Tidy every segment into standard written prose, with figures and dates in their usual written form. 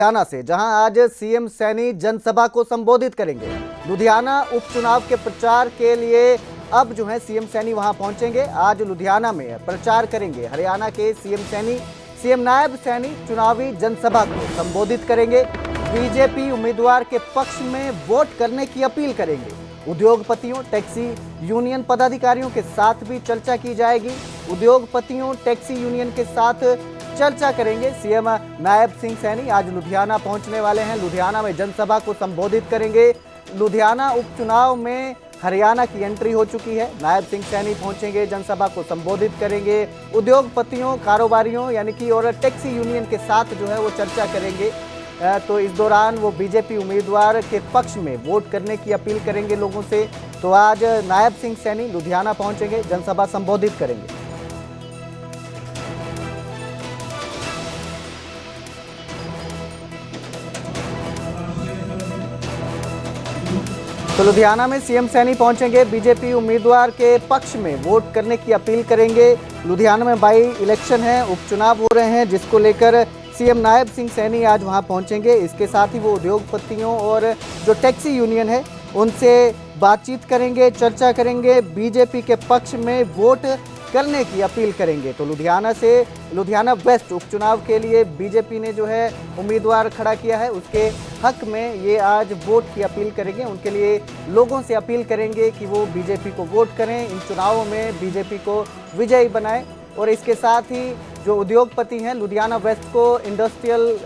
लुधियाना से, जहां आज सीएम सैनी जनसभा को संबोधित करेंगे। लुधियाना उपचुनाव के प्रचार के लिए अब जो है सीएम सैनी वहां पहुंचेंगे। आज लुधियाना में प्रचार करेंगे। हरियाणा के सीएम सैनी, सीएम नायब सैनी चुनावी जनसभा को संबोधित करेंगे। बीजेपी उम्मीदवार के पक्ष में वोट करने की अपील करेंगे। उद्योगपतियों, टैक्सी यूनियन पदाधिकारियों के साथ भी चर्चा की जाएगी। उद्योगपतियों, टैक्सी यूनियन के साथ चर्चा करेंगे। सीएम नायब सिंह सैनी आज लुधियाना पहुंचने वाले हैं। लुधियाना में जनसभा को संबोधित करेंगे। लुधियाना उपचुनाव में हरियाणा की एंट्री हो चुकी है। नायब सिंह सैनी पहुंचेंगे, जनसभा को संबोधित करेंगे। उद्योगपतियों, कारोबारियों यानी कि और टैक्सी यूनियन के साथ जो है वो चर्चा करेंगे। तो इस दौरान वो बीजेपी उम्मीदवार के पक्ष में वोट करने की अपील करेंगे लोगों से। तो आज नायब सिंह सैनी लुधियाना पहुंचेंगे, जनसभा संबोधित करेंगे। तो लुधियाना में सीएम सैनी पहुंचेंगे, बीजेपी उम्मीदवार के पक्ष में वोट करने की अपील करेंगे। लुधियाना में बाई इलेक्शन है, उपचुनाव हो रहे हैं, जिसको लेकर सीएम नायब सिंह सैनी आज वहां पहुंचेंगे। इसके साथ ही वो उद्योगपतियों और जो टैक्सी यूनियन है उनसे बातचीत करेंगे, चर्चा करेंगे, बीजेपी के पक्ष में वोट करने की अपील करेंगे। तो लुधियाना से लुधियाना वेस्ट उपचुनाव के लिए बीजेपी ने जो है उम्मीदवार खड़ा किया है, उसके हक में ये आज वोट की अपील करेंगे। उनके लिए लोगों से अपील करेंगे कि वो बीजेपी को वोट करें, इन चुनावों में बीजेपी को विजयी बनाएं। और इसके साथ ही जो उद्योगपति हैं, लुधियाना वेस्ट को इंडस्ट्रियल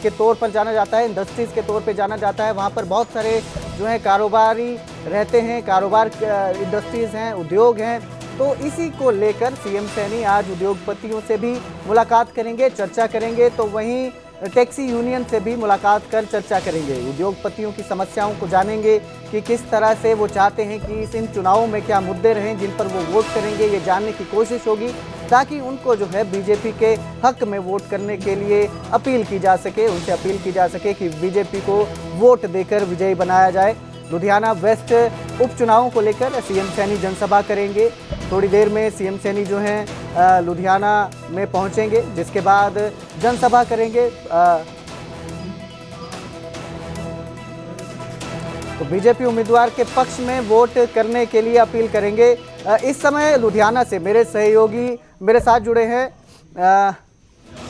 के तौर पर जाना जाता है, इंडस्ट्रीज़ के तौर पे जाना जाता है। वहाँ पर बहुत सारे जो है कारोबारी रहते हैं, कारोबार इंडस्ट्रीज़ हैं, उद्योग हैं। तो इसी को लेकर सीएम सैनी आज उद्योगपतियों से भी मुलाकात करेंगे, चर्चा करेंगे। तो वहीं टैक्सी यूनियन से भी मुलाकात कर चर्चा करेंगे। उद्योगपतियों की समस्याओं को जानेंगे कि किस तरह से वो चाहते हैं कि इन चुनावों में क्या मुद्दे रहें जिन पर वो वोट करेंगे, ये जानने की कोशिश होगी, ताकि उनको जो है बीजेपी के हक में वोट करने के लिए अपील की जा सके, उनसे अपील की जा सके कि बीजेपी को वोट देकर विजयी बनाया जाए। लुधियाना वेस्ट उपचुनावों को लेकर सीएम सैनी जनसभा करेंगे। थोड़ी देर में सीएम सैनी जो हैं लुधियाना में पहुंचेंगे, जिसके बाद जनसभा करेंगे। तो बीजेपी उम्मीदवार के पक्ष में वोट करने के लिए अपील करेंगे। इस समय लुधियाना से मेरे सहयोगी मेरे साथ जुड़े हैं,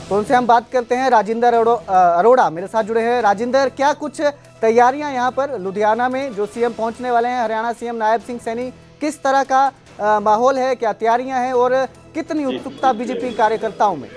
तो उनसे हम बात करते हैं। राजिंदर अरोड़ा मेरे साथ जुड़े हैं। राजिंदर, क्या कुछ तैयारियां यहाँ पर लुधियाना में जो सीएम पहुंचने वाले हैं, हरियाणा सीएम नायब सिंह सैनी, किस तरह का माहौल है, क्या तैयारियां हैं और कितनी उत्सुकता बीजेपी कार्यकर्ताओं में?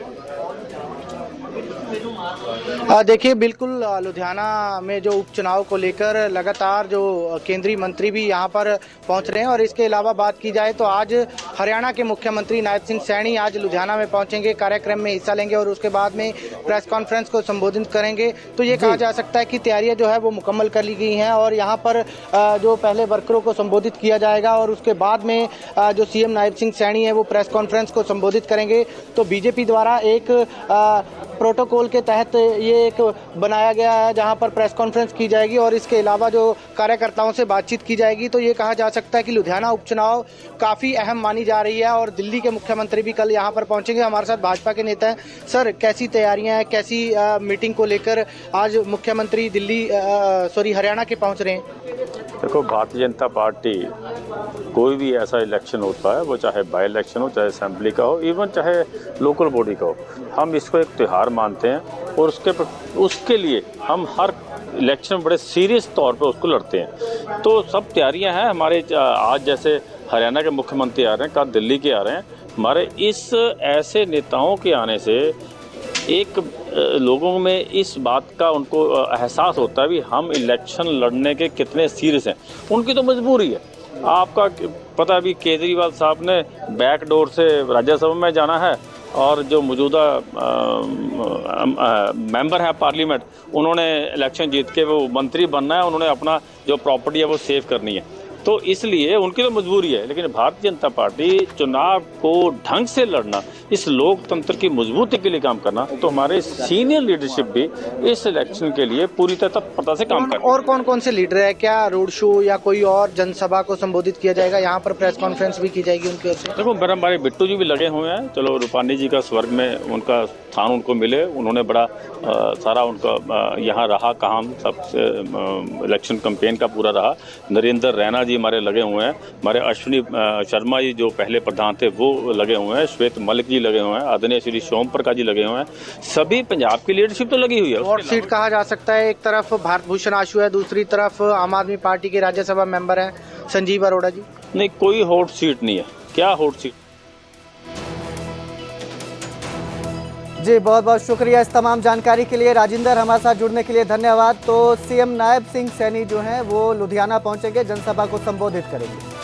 देखिए, बिल्कुल लुधियाना में जो उपचुनाव को लेकर लगातार जो केंद्रीय मंत्री भी यहाँ पर पहुँच रहे हैं। और इसके अलावा बात की जाए तो आज हरियाणा के मुख्यमंत्री नायब सिंह सैनी आज लुधियाना में पहुँचेंगे, कार्यक्रम में हिस्सा लेंगे और उसके बाद में प्रेस कॉन्फ्रेंस को संबोधित करेंगे। तो ये कहा जा सकता है कि तैयारियाँ जो है वो मुकम्मल कर ली गई हैं और यहाँ पर जो पहले वर्करों को संबोधित किया जाएगा और उसके बाद में जो सीएम नायब सिंह सैनी है वो प्रेस कॉन्फ्रेंस को संबोधित करेंगे। तो बीजेपी द्वारा एक प्रोटोकॉल के तहत ये एक बनाया गया है जहां पर प्रेस कॉन्फ्रेंस की जाएगी और इसके अलावा जो कार्यकर्ताओं से बातचीत की जाएगी। तो ये कहा जा सकता है कि लुधियाना उपचुनाव काफ़ी अहम मानी जा रही है और दिल्ली के मुख्यमंत्री भी कल यहां पर पहुंचेंगे। हमारे साथ भाजपा के नेता हैं। सर, कैसी तैयारियां हैं, कैसी मीटिंग को लेकर आज मुख्यमंत्री हरियाणा के पहुँच रहे हैं? देखो, भारतीय जनता पार्टी कोई भी ऐसा इलेक्शन होता है, वो चाहे बाई इलेक्शन हो, चाहे असेंबली का हो, इवन चाहे लोकल बॉडी का हो, हम इसको एक त्यौहार मानते हैं और उसके लिए हम हर इलेक्शन बड़े सीरियस तौर पे उसको लड़ते हैं। तो सब तैयारियां हैं हमारे। आज जैसे हरियाणा के मुख्यमंत्री आ रहे हैं, कल दिल्ली के आ रहे हैं। हमारे इस ऐसे नेताओं के आने से एक लोगों में इस बात का उनको एहसास होता है भी हम इलेक्शन लड़ने के कितने सीरियस हैं। उनकी तो मजबूरी है। आपका पता है भी, केजरीवाल साहब ने बैक डोर से राज्यसभा में जाना है और जो मौजूदा मेंबर है पार्लियामेंट, उन्होंने इलेक्शन जीत के वो मंत्री बनना है, उन्होंने अपना जो प्रॉपर्टी है वो सेव करनी है। तो इसलिए उनकी तो मजबूरी है, लेकिन भारतीय जनता पार्टी चुनाव को ढंग से लड़ना, इस लोकतंत्र की मजबूती के लिए काम करना, तो हमारे सीनियर लीडरशिप भी इस इलेक्शन के लिए पूरी तत्परता से काम कर। और कौन कौन से लीडर है? क्या रोड शो या कोई और जनसभा को संबोधित किया जाएगा? यहाँ पर प्रेस कॉन्फ्रेंस भी की जाएगी उनकी ओर से? देखो, हमारे बिट्टू जी भी लगे हुए हैं। चलो, रूपानी जी का स्वर्ग में उनका स्थान उनको मिले, उन्होंने बड़ा सारा उनका यहाँ रहा काम, सबसे इलेक्शन कैंपेन का पूरा रहा। नरेंद्र रैना जी हमारे लगे हुए हैं, हमारे अश्विनी शर्मा जी जो पहले प्रधान थे वो लगे हुए हैं, श्वेत मलिक जी लगे हुए हैं, आदरणीय श्री सोम प्रकाश जी लगे हुए हैं, सभी पंजाब की लीडरशिप तो लगी हुई है। हॉट सीट कहा जा सकता है, एक तरफ भारत भूषण आशु है, दूसरी तरफ आम आदमी पार्टी के राज्यसभा मेंबर हैं संजीव अरोड़ा जी। नहीं, कोई हॉट सीट नहीं है। क्या हॉट सीट? जी, बहुत बहुत शुक्रिया इस तमाम जानकारी के लिए। राजिंदर, हमारे साथ जुड़ने के लिए धन्यवाद। तो सीएम नायब सिंह सैनी जो हैं वो लुधियाना पहुंचेंगे, जनसभा को संबोधित करेंगे।